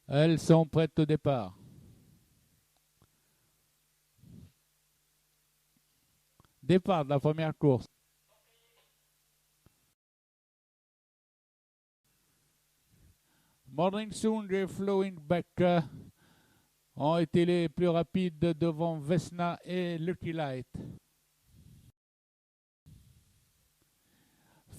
Elles sont prêtes au départ. Départ de la première course. Morning Soon et Flowing Back ont été les plus rapides devant Vesna et Lucky Light.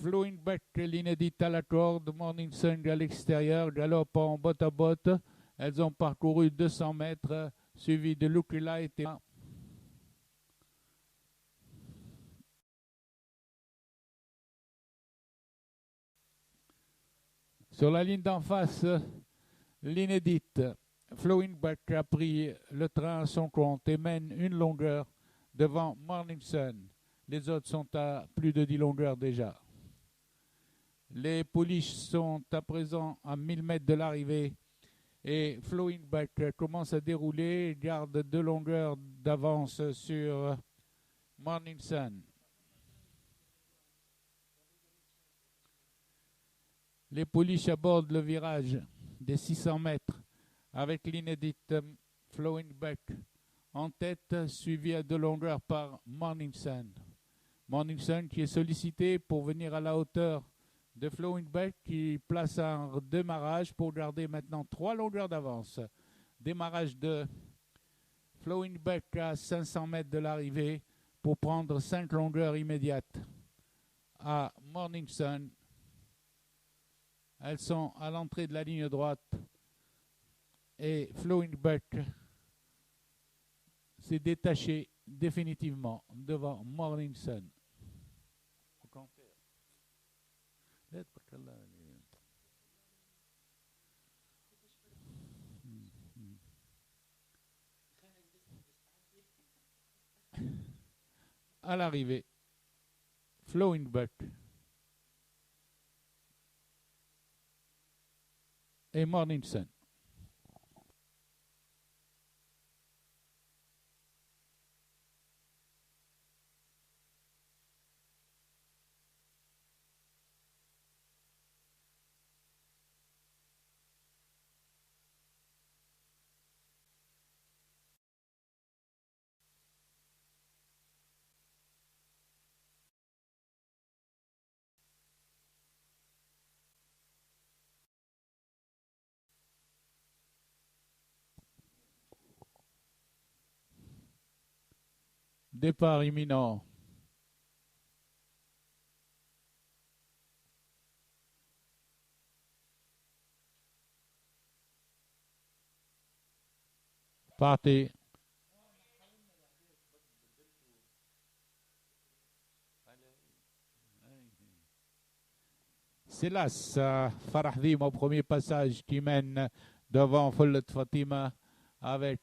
Flowing Back, l'inédite à la corde, Morning Sun à l'extérieur, galope en botte à botte. Elles ont parcouru 200 mètres, suivi de Lucky Light et sur la ligne d'en face, l'inédite Flowing Back a pris le train à son compte et mène une longueur devant Morning Sun. Les autres sont à plus de 10 longueurs déjà. Les pouliches sont à présent à 1000 mètres de l'arrivée et Flowing Back commence à dérouler, garde 2 longueurs d'avance sur Morning Sun. Les pouliches abordent le virage des 600 mètres avec l'inédite Flowing Back en tête, suivi à 2 longueurs par Morning Sun. Morning Sun qui est sollicité pour venir à la hauteur de Flowing Back, qui place un démarrage pour garder maintenant 3 longueurs d'avance. Démarrage de Flowing Back à 500 mètres de l'arrivée pour prendre 5 longueurs immédiates à Morning Sun. Elles sont à l'entrée de la ligne droite et Flowing Back s'est détaché définitivement devant Morning Sun. À l'arrivée, Flowing Back et Morning Sun. Départ imminent. Partez. C'est là Farah Dim au premier passage qui mène devant Follet Fatima avec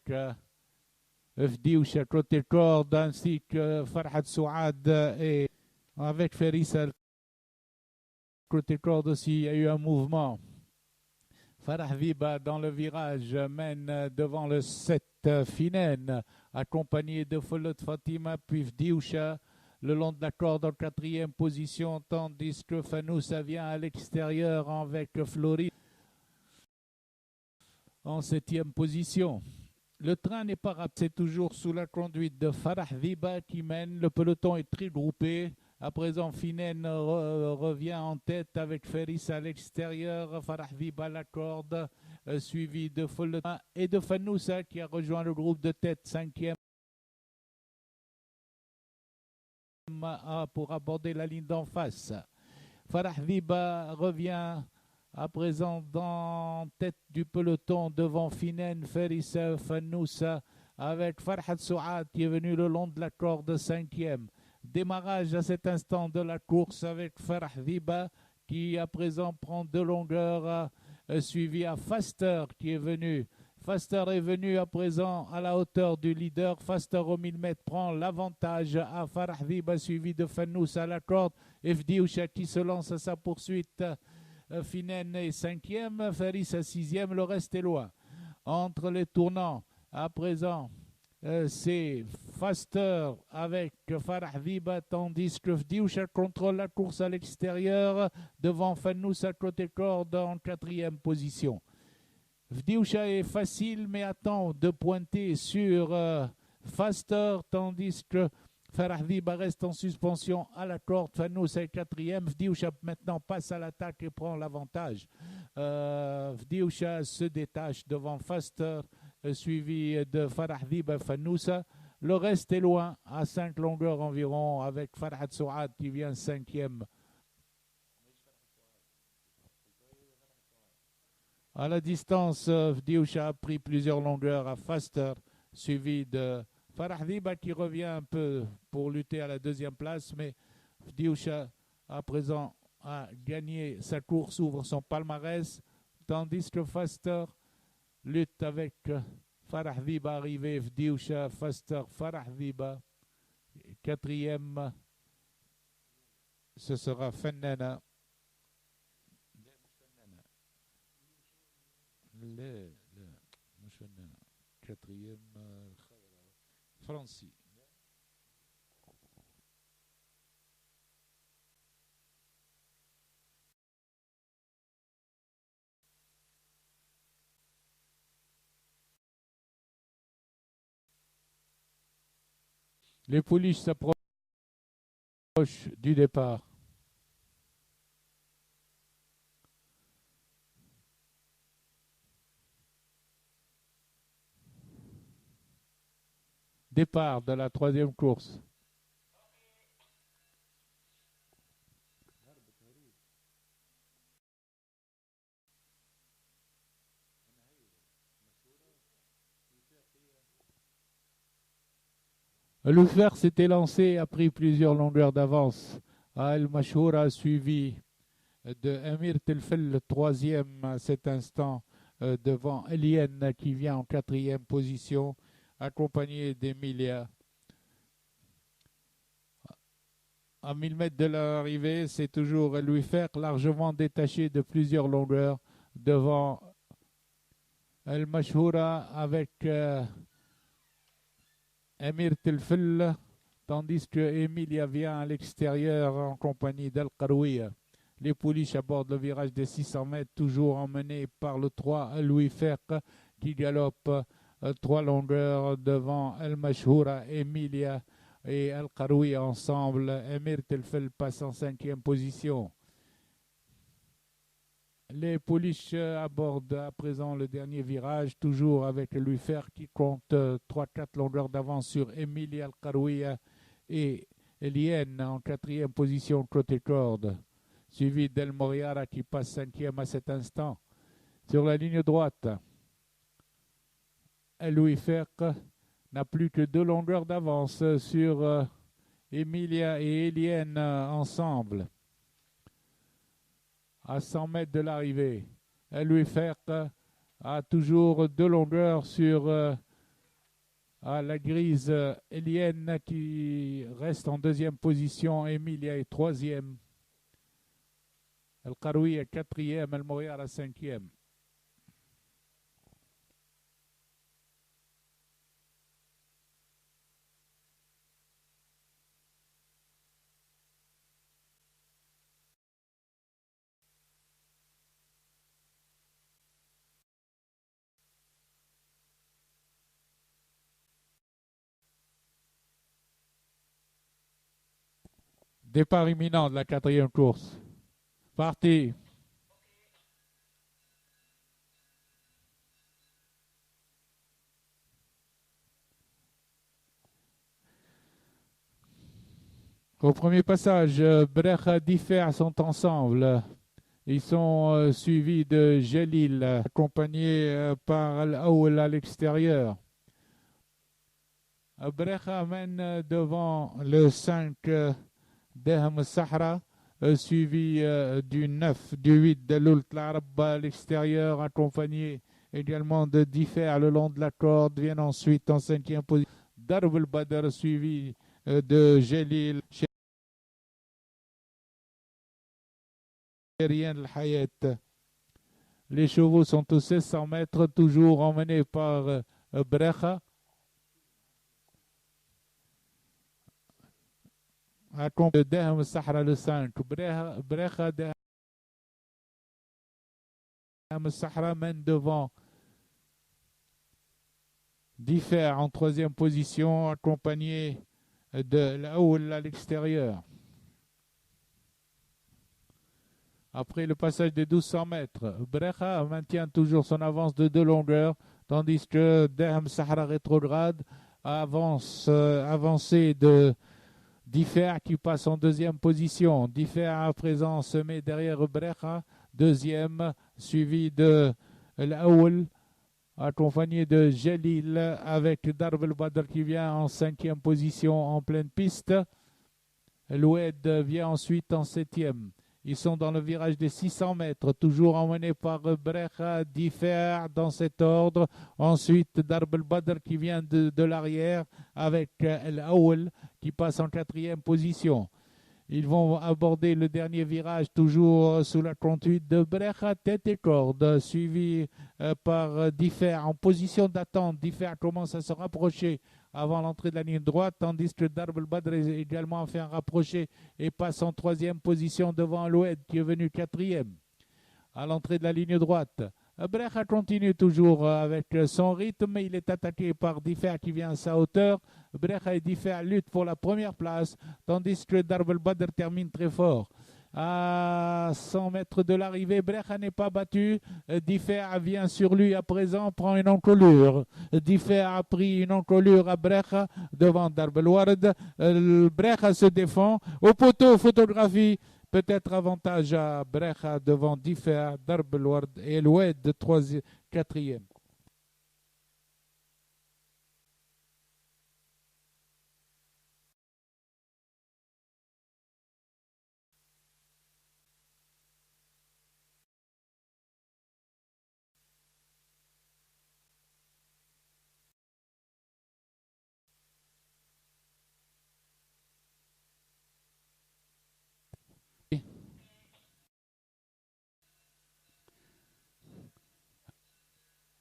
Fdioucha côté corde ainsi que Farhat Souad et avec Ferissa côté corde aussi. Il y a eu un mouvement. Farah Viba dans le virage mène devant le 7 Finen accompagné de Follet Fatima puis Fdioucha le long de la corde en 4e position, tandis que Fanoussa vient à l'extérieur avec Flori en 7e position. Le train n'est pas rapide, c'est toujours sous la conduite de Farah Viba qui mène. Le peloton est très groupé. À présent, Finen revient en tête avec Ferris à l'extérieur. Farah Viba à la corde, suivi de Folletin et de Fanoussa qui a rejoint le groupe de tête 5e. Pour aborder la ligne d'en face. Farah Viba revient à présent en tête du peloton devant Finen, Ferissa, Fanoussa avec Farhat Souad qui est venu le long de la corde 5e. Démarrage à cet instant de la course avec Farah Viba qui à présent prend 2 longueurs, suivi à Faster qui est venu. Faster est venu à présent à la hauteur du leader. Faster au 1000 mètres prend l'avantage à Farah Viba suivi de Fanous à la corde. Fdioucha qui se lance à sa poursuite. Finen est 5e, Faris à 6e, le reste est loin. Entre les tournants, à présent, c'est Faster avec Farah Viba, tandis que Fdioucha contrôle la course à l'extérieur devant Fanous à côté corde en 4e position. Vdioucha est facile mais attend de pointer sur Faster, tandis que Farah Dhiba reste en suspension à la corde. Fanous est quatrième. Vdioucha maintenant passe à l'attaque et prend l'avantage. Vdioucha se détache devant Faster, suivi de Farah Dhiba Fanousa. Le reste est loin, à 5 longueurs environ, avec Farhat Souad qui vient cinquième. À la distance, Vdioucha a pris plusieurs longueurs à Faster, suivi de Farah Dhiba qui revient un peu pour lutter à la deuxième place, mais Vdioucha à présent a gagné sa course, ouvre son palmarès, tandis que Faster lutte avec Farah Dhiba arrivé, Vdioucha, Faster, Farah Dhiba. Quatrième, ce sera Fennana. Quatrième, Francie. Les pouliches s'approchent du départ. Départ de la troisième course. Le fer s'était lancé, a pris plusieurs longueurs d'avance. Al Mashoura suivi de Amir Telfel, le troisième à cet instant, devant Eliane qui vient en quatrième position, accompagné d'Emilia. À 1000 mètres de l'arrivée, c'est toujours Louis Fer, largement détaché de plusieurs longueurs devant El Mashoura avec Amir Telfel, tandis que Emilia vient à l'extérieur en compagnie d'Al Qaroui. Les pouliches abordent le virage des 600 mètres, toujours emmenés par le 3 Louis Fer qui galope 3 longueurs devant El Mashoura, Emilia et Al Qaroui ensemble. Amir Telfel passe en 5e position. Les pouliches abordent à présent le dernier virage, toujours avec Louis Fer qui compte 3-4 longueurs d'avance sur Emilia Al Qaroui et Eliane en 4e position côté corde, suivi d'El Moriara qui passe 5e à cet instant. Sur la ligne droite, Louis Fer n'a plus que 2 longueurs d'avance sur Emilia et Eliane ensemble. À 100 mètres de l'arrivée, Louis Fer a toujours 2 longueurs sur la grise Eliane qui reste en 2e position, Emilia est 3e. El Qaroui est 4e, El Moriara à 5e. Départ imminent de la 4e course. Parti. Au premier passage, Brecha Differ sont ensemble. Ils sont suivis de Jalil, accompagnés par Al-Aoul à l'extérieur. Brecha mène devant le 5 Dehm Sahra, suivi du 9, du 8 de Lult l'Arab à l'extérieur, accompagné également de Differ le long de la corde, viennent ensuite en 5e position. Darb al-Badr suivi de Jalil. Les chevaux sont aux 1600 mètres, toujours emmenés par Brecha. Accompagné de Dehm Sahra le 5. Brecha Dehm Sahra mène devant Differ en troisième position, accompagné de Laoul à l'extérieur. Après le passage des 1200 mètres, Brecha maintient toujours son avance de 2 longueurs, tandis que Derham Sahara rétrograde avancé de Differ qui passe en deuxième position. Differ à présent se met derrière Brecha, deuxième, suivi de Laoul, accompagné de Jalil avec Darb el Badr qui vient en cinquième position en pleine piste. L'Oued vient ensuite en septième. Ils sont dans le virage des 600 mètres, toujours emmenés par Brecha, Differ dans cet ordre. Ensuite, Darb el Badr qui vient de l'arrière avec El Aoul qui passe en quatrième position. Ils vont aborder le dernier virage toujours sous la conduite de Brecha, tête et corde, suivi par Differ en position d'attente. Differ commence à se rapprocher avant l'entrée de la ligne droite, tandis que Darb el Badr est également fait un rapproché et passe en troisième position devant l'Oued qui est venu quatrième à l'entrée de la ligne droite. Brecha continue toujours avec son rythme, il est attaqué par Differ qui vient à sa hauteur. Brecha et Differ luttent pour la première place, tandis que Darb el Badr termine très fort. À 100 mètres de l'arrivée, Brecha n'est pas battu. Differ vient sur lui à présent, prend une encolure. Differ a pris une encolure à Brecha devant Darb el Ward. Brecha se défend. Au poteau, photographie. Peut-être avantage à Brecha devant Differ, Darb el Ward et l'Oued de quatrième.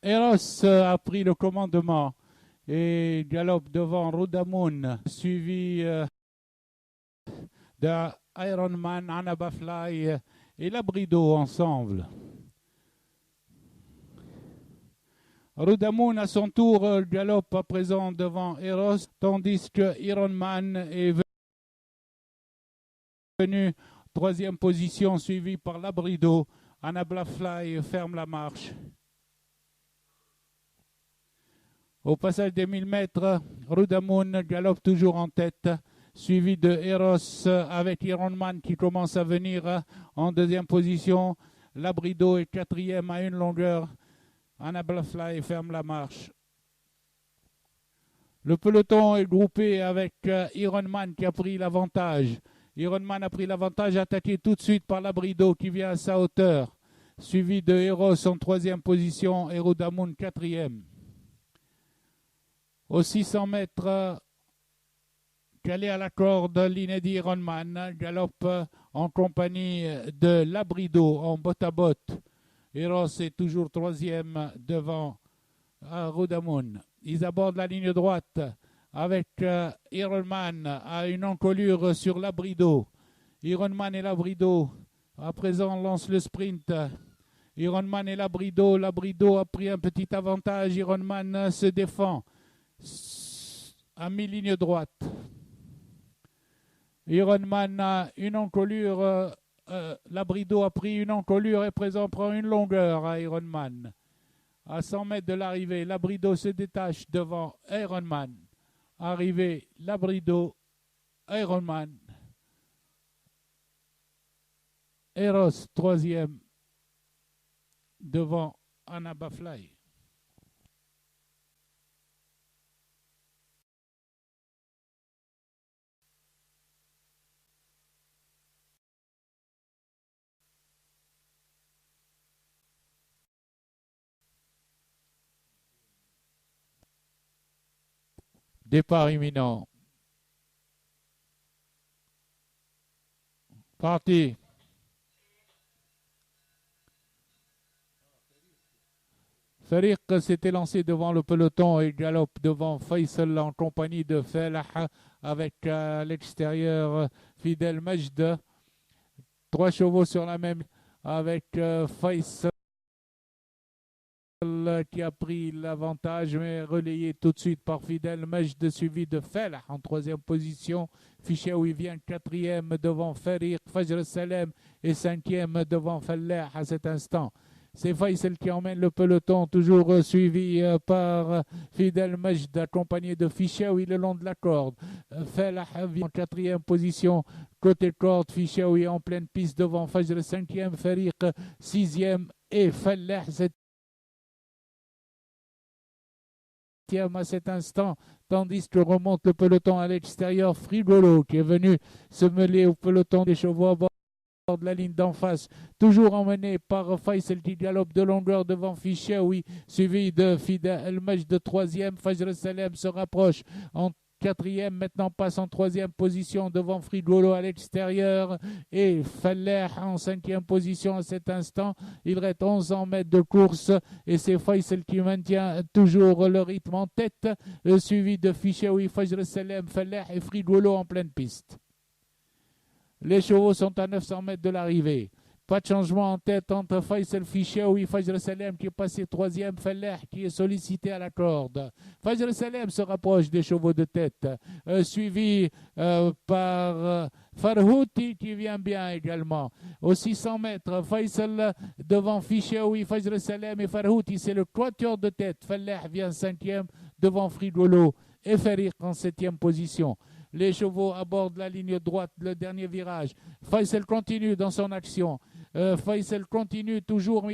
Eros a pris le commandement et galope devant Rudamoun, suivi de Ironman, Anabafly et Labrido ensemble. Rudamoun à son tour galope à présent devant Eros, tandis que Ironman est venu troisième position, suivi par Labrido. Anabafly ferme la marche. Au passage des 1000 mètres, Rudamoun galope toujours en tête, suivi de Eros avec Ironman qui commence à venir en deuxième position. Labrido est quatrième à une longueur. Anabafly ferme la marche. Le peloton est groupé avec Ironman qui a pris l'avantage. Ironman a pris l'avantage, attaqué tout de suite par Labrido qui vient à sa hauteur, suivi de Eros en troisième position et Rudamoun quatrième. Aux 600 mètres, calé à la corde, l'inédit Ironman galope en compagnie de Labrido en botte à botte. Eros est toujours troisième devant Rudamoun. Ils abordent la ligne droite avec Ironman à une encolure sur Labrido. Ironman et Labrido à présent lancent le sprint. Ironman et Labrido. Labrido a pris un petit avantage. Ironman se défend à mi-ligne droite. Ironman a une encolure. Labrido a pris une encolure et présent prend une longueur à Ironman. À 100 mètres de l'arrivée, Labrido se détache devant Ironman. Arrivée, Labrido, Ironman. Eros, troisième, devant Anabafly. Départ imminent. Parti. Fariq s'était lancé devant le peloton et galope devant Faisal en compagnie de Falah avec à l'extérieur Fidel Majd. 3 chevaux sur la même avec Faisal qui a pris l'avantage, mais relayé tout de suite par Fidel Majd, suivi de Felah en troisième position. Fichaoui vient quatrième devant Fariq, Fajr Salem et cinquième devant Fallah à cet instant. C'est Faisal qui emmène le peloton, toujours suivi par Fidel Majd, accompagné de Fichaoui le long de la corde. Felah vient en quatrième position, côté corde, Fichaoui en pleine piste devant Fajr cinquième, Fariq sixième et Fallah septième à cet instant, tandis que remonte le peloton à l'extérieur. Frigolo qui est venu se mêler au peloton des chevaux à bord de la ligne d'en face, toujours emmené par Faisal qui galope de longueur devant Fichaoui, suivi de Fidel Majd de troisième. Fajr Salem se rapproche en quatrième, maintenant passe en troisième position devant Frigolo à l'extérieur et Fallah en cinquième position à cet instant. Il reste 1100 mètres de course et c'est Faisal qui maintient toujours le rythme en tête, suivi de Fichaoui, Fajr Salem, Fallah et Frigolo en pleine piste. Les chevaux sont à 900 mètres de l'arrivée. Pas de changement en tête entre Faisal, Fichaoui, Fajr Salem qui est passé troisième, Fallah qui est sollicité à la corde. Fajr Salem se rapproche des chevaux de tête, suivi par Farhouti qui vient bien également. Aux 600 mètres, Faisal devant Fichaoui, Fajr Salem et Farhouti, c'est le quatuor de tête. Fallah vient cinquième devant Frigolo et Fariq en septième position. Les chevaux abordent la ligne droite, le dernier virage. Faisal continue dans son action. Faisal continue toujours, mais